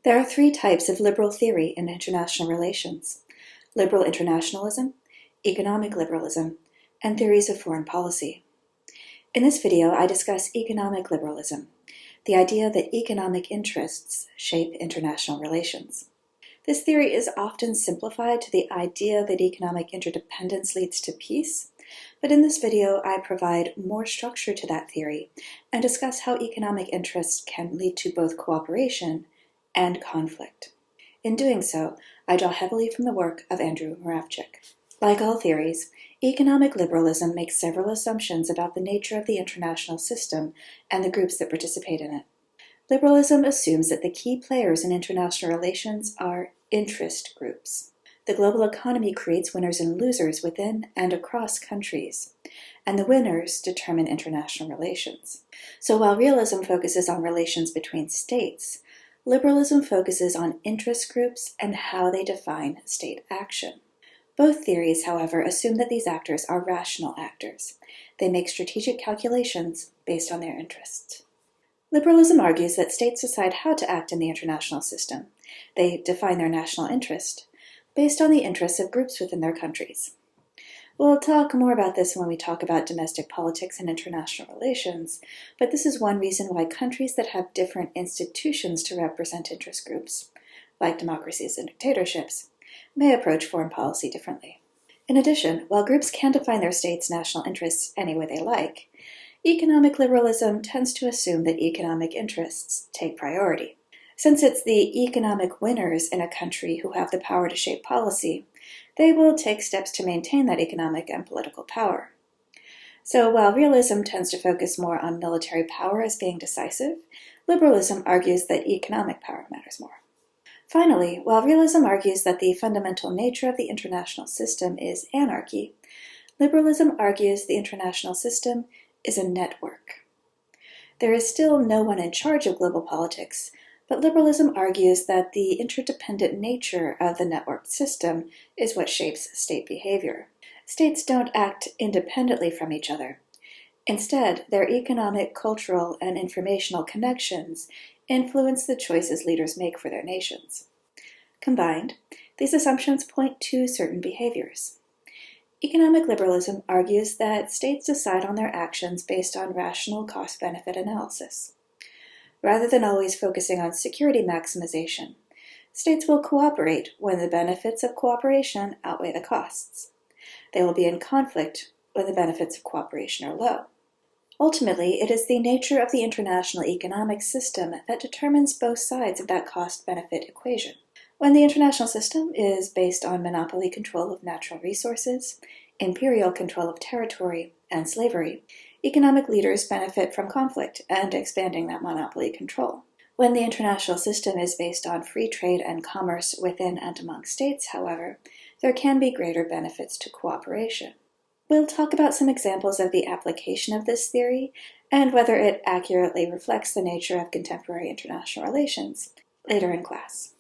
There are three types of liberal theory in international relations: liberal internationalism, economic liberalism, and theories of foreign policy. In this video, I discuss economic liberalism, the idea that economic interests shape international relations. This theory is often simplified to the idea that economic interdependence leads to peace, but in this video I provide more structure to that theory and discuss how economic interests can lead to both cooperation and conflict. In doing so, I draw heavily from the work of Andrew Moravcsik. Like all theories, economic liberalism makes several assumptions about the nature of the international system and the groups that participate in it. Liberalism assumes that the key players in international relations are interest groups. The global economy creates winners and losers within and across countries, and the winners determine international relations. So while realism focuses on relations between states, liberalism focuses on interest groups and how they define state action. Both theories, however, assume that these actors are rational actors. They make strategic calculations based on their interests. Liberalism argues that states decide how to act in the international system. They define their national interest based on the interests of groups within their countries. We'll talk more about this when we talk about domestic politics and international relations, but this is one reason why countries that have different institutions to represent interest groups, like democracies and dictatorships, may approach foreign policy differently. In addition, while groups can define their states' national interests any way they like, economic liberalism tends to assume that economic interests take priority. Since it's the economic winners in a country who have the power to shape policy, they will take steps to maintain that economic and political power. So while realism tends to focus more on military power as being decisive, liberalism argues that economic power matters more. Finally, while realism argues that the fundamental nature of the international system is anarchy, liberalism argues the international system is a network. There is still no one in charge of global politics, but liberalism argues that the interdependent nature of the networked system is what shapes state behavior. States don't act independently from each other. Instead, their economic, cultural, and informational connections influence the choices leaders make for their nations. Combined, these assumptions point to certain behaviors. Economic liberalism argues that states decide on their actions based on rational cost-benefit analysis. Rather than always focusing on security maximization, states will cooperate when the benefits of cooperation outweigh the costs. They will be in conflict when the benefits of cooperation are low. Ultimately, it is the nature of the international economic system that determines both sides of that cost-benefit equation. When the international system is based on monopoly control of natural resources, imperial control of territory, and slavery, economic leaders benefit from conflict and expanding that monopoly control. When the international system is based on free trade and commerce within and among states, however, there can be greater benefits to cooperation. We'll talk about some examples of the application of this theory and whether it accurately reflects the nature of contemporary international relations later in class.